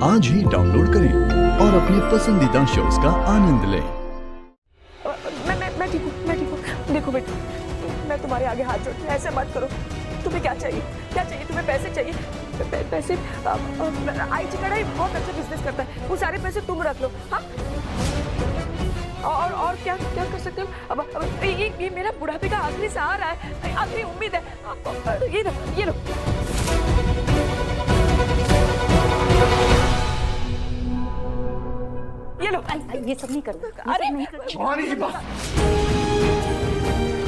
आज ही डाउनलोड करें और अपने पसंदीदा शोज का आनंद लें। मैं ठीक हूँ। देखो बेटा, मैं तुम्हारे आगे हाथ जोड़ती हूँ, ऐसे मत करो। तुम्हें क्या चाहिए? क्या चाहिए तुम्हें? पैसे चाहिए? पैसे? आईची कढ़ाई बहुत अच्छा बिजनेस करता है, वो सारे पैसे तुम रख लो। हाँ, और क्या क्या कर सकते हो? अब ये मेरा बुढ़ापे का आखिरी सहारा है, आखिरी उम्मीद है। ये लो, ये लो। ये लो। ये सब नहीं करना। अरे जवानी की बात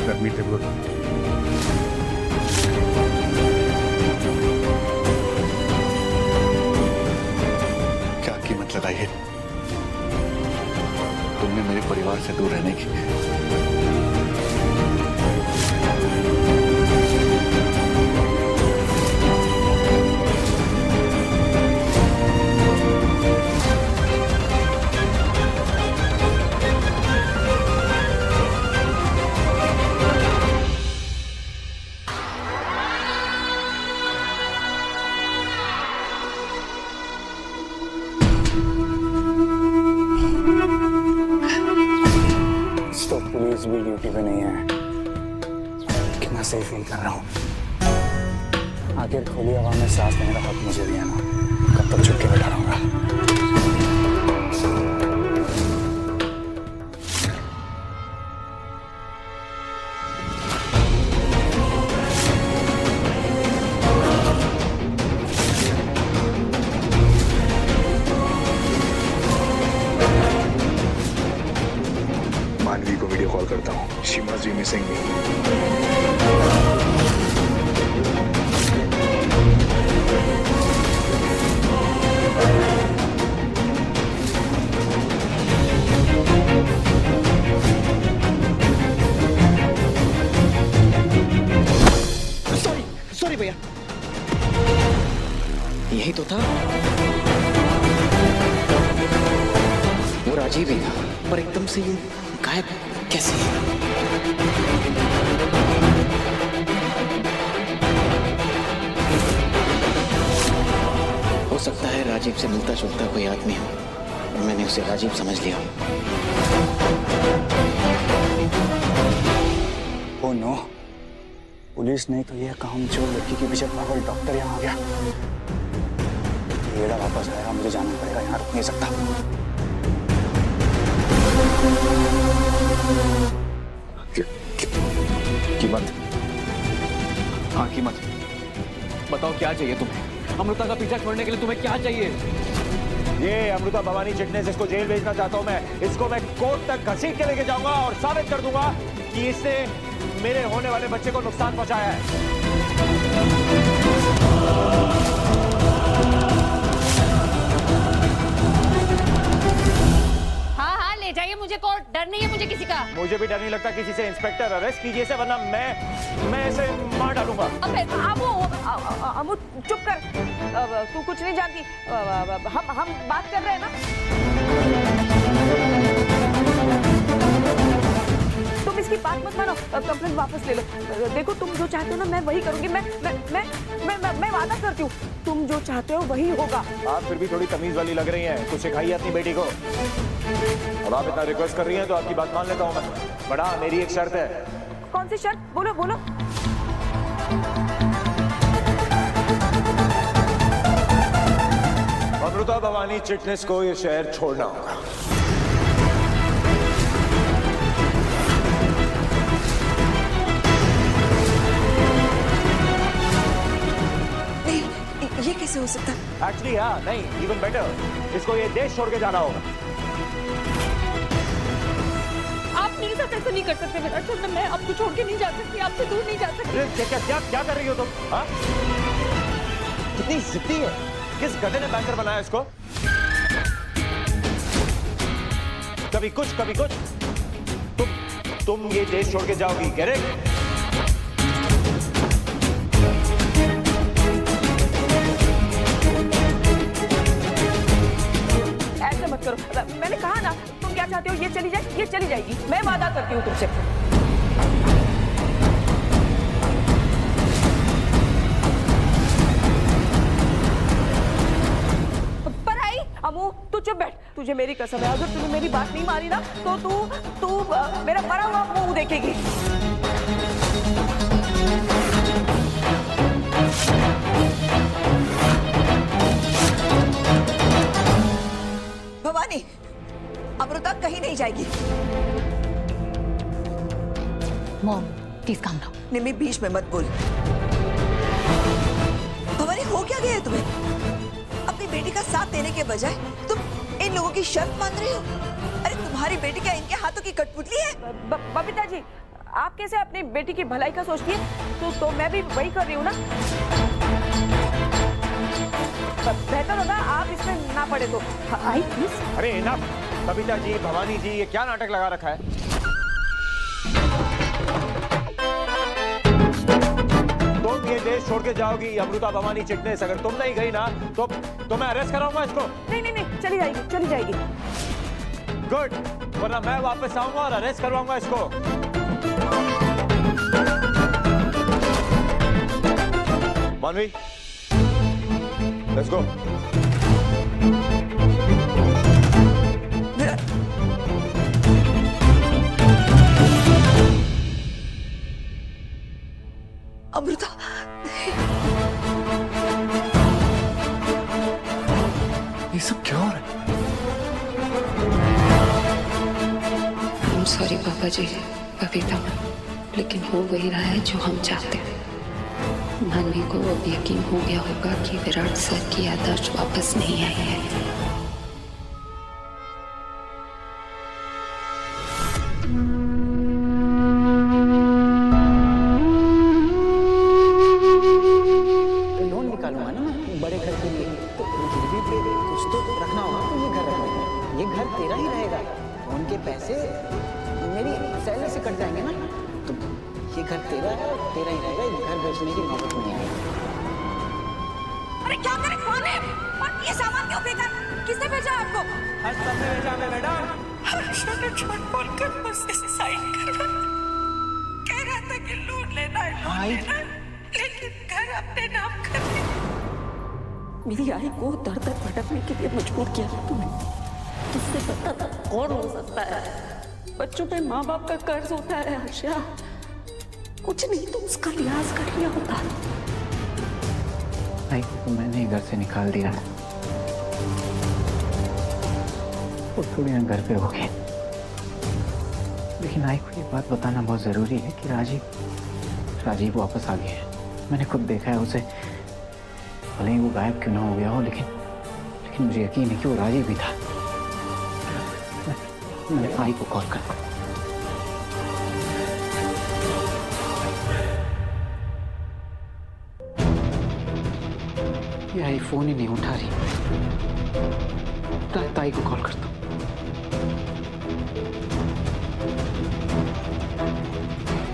गर्मी थे वो। क्या कीमत लगाई है तुमने मेरे परिवार से दूर रहने की? तो पुलिस भी ड्यूटी पे नहीं है। कितना सही फील कर रहा हूँ। आखिर खुली हवा में सांस लेने का हक मुझे दिया ना, कब तक छुप के बैठा रहूंगा। मानवी को वीडियो कॉल करता हूँ। She must be missing me. Sorry भैया, यही तो था। वो राजीव ही था, पर एकदम से यूं गायब कैसे? हो सकता है राजीव से मिलता जुलता कोई आदमी हो और मैंने उसे राजीव समझ लिया। ओ नो, पुलिस ने तो यह काम जो लड़की के पीछे पागल डॉक्टर यहाँ आ गया। येड़ा वापस आएगा, मुझे जाना पड़ेगा, यहाँ रुक नहीं सकता। कीमत? हाँ कीमत, बताओ क्या चाहिए तुम्हें? अमृता का पीछा छोड़ने के लिए तुम्हें क्या चाहिए? ये अमृता भवानी चिटनेस, इसको जेल भेजना चाहता हूं मैं। इसको मैं कोर्ट तक घसीट के लेके जाऊंगा और साबित कर दूंगा कि इसने मेरे होने वाले बच्चे को नुकसान पहुंचाया है। हाँ, ले जाइए मुझे कोर्ट। डर नहीं है मुझे किसी का। मुझे भी डर नहीं लगता किसी से। इंस्पेक्टर अरेस्ट कीजिए इसे, वरना मैं इसे मार डालूंगा। अमू चुप कर। तू कुछ नहीं जानती। हम बात कर रहे हैं ना। तुम इसकी बात मत मानो, कंप्लेंट वापस ले लो। देखो, तुम जो चाहते हो ना, मैं वही करूंगी। मैं वादा करती हूँ, तुम जो चाहते हो वही होगा। आप फिर भी थोड़ी तमीज वाली लग रही हैं। कुछ सिखाइए अपनी बेटी को। अब आप इतना रिक्वेस्ट कर रही हैं तो आपकी बात मान लेता हूँ मैं। बड़ा, मेरी एक शर्त है। कौन सी शर्त? बोलो बोलो। अमृता भवानी चिटनेस को ये शहर छोड़ना होगा। ये कैसे हो सकता है? एक्चुअली हाँ, नहीं, इवन बेटर, इसको ये देश छोड़ के जाना होगा। आप मेरे साथ ऐसा नहीं कर सकते बेटा। छोड़ना, मैं आपको छोड़ के नहीं जा सकती, आपसे दूर नहीं जा सकती। अरे क्या क्या क्या कर रही हो तुम? हाँ? कितनी जिद्दी है। किस गधे ने बैंकर बनाया इसको? कभी कुछ कभी कुछ। तुम ये देश छोड़ के जाओगी, करेक्ट? ऐसे मत करो। मैंने कहा ना, तुम क्या चाहते हो ये चली जाए, ये चली जाएगी। मैं वादा करती हूँ तुमसे। पर तू चुप बैठ, तुझे मेरी कसम है, अगर तूने मेरी बात नहीं मानी ना तो तू मेरा मरा हुआ मुंह देखेगी। भवानी, अमृता कहीं नहीं जाएगी। Mom please calm down. Nimmi बीच में मत बोल। भवानी हो क्या गया है तुम्हें? अपनी बेटी का साथ देने के बजाय तुम इन लोगों की शर्त मान रही हो। अरे तुम्हारी बेटी क्या इनके हाथों की कठपुतली है? बबीता जी, आप कैसे अपनी बेटी की भलाई का सोचती है? तो मैं भी वही कर रही हूँ ना। बेहतर होगा आप इसमें ना पड़े तो। आई प्लीज। अरे इनफ, बबीता जी, भवानी जी, ये क्या नाटक लगा रखा है? तुम ये देश छोड़ के जाओगी अमृता भवानी चिटनेस, अगर तुम नहीं गई ना तो मैं अरेस्ट कराऊंगा इसको। नहीं, चली जाएगी। गुड, वरना मैं वापस आऊंगा और अरेस्ट करवाऊंगा इसको। मानवी, लेट्स गो। अमृता, ये सब क्या हो रहा है? सॉरी पापा जी, बबीता, लेकिन हो वही रहा है जो हम चाहते हैं। मानवी को अब यकीन हो गया होगा कि विराट सर की याददाश्त वापस नहीं आई है। लोन निकालूंगा ना मैं बड़े घर के लिए, तो गिरवी पे कुछ तो रखना होगा। तो ये घर रखना, ये घर तेरा ही रहेगा। उनके पैसे मेरी सैलरी से कट जाएंगे ना, तो ये घर तेरा है, तेरा ही रहेगा। ये घर बेचने की नौबत नहीं आएगी। अरे क्या करे, कौन है? और ये सामान क्यों फेंका? किसने भेजा आपको? हर्ष सर ने भेजा हमें मैडम। हर्ष ने झूठ बोलकर मुझसे साइन करवा, कह रहा था कि लोन लेना है, लेकिन घर अपने नाम कर दे। मेरी आई को दर दर भटकने के लिए मजबूर किया तुम्हें। तुझसे पता था कौन हो सकता है? बच्चों पे माँ बाप का कर्ज होता है हर्षा, कुछ नहीं तो उसका लिहाज कर लिया होता। आई तो मैंने घर से निकाल दिया, वो थोड़ी ना घर पे हो गए। लेकिन आई को ये बात बताना बहुत जरूरी है कि राजीव वापस आ गया है। मैंने खुद देखा है उसे, भले ही वो गायब क्यों ना हो गया हो, लेकिन मुझे यकीन है कि वो राजीव भी था। मैं आई को कॉल कर। ये आई फोन ही नहीं उठा रही। ताई को कॉल करता हूँ।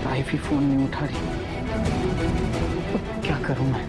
ताई भी फोन नहीं उठा रही। क्या करूं मैं?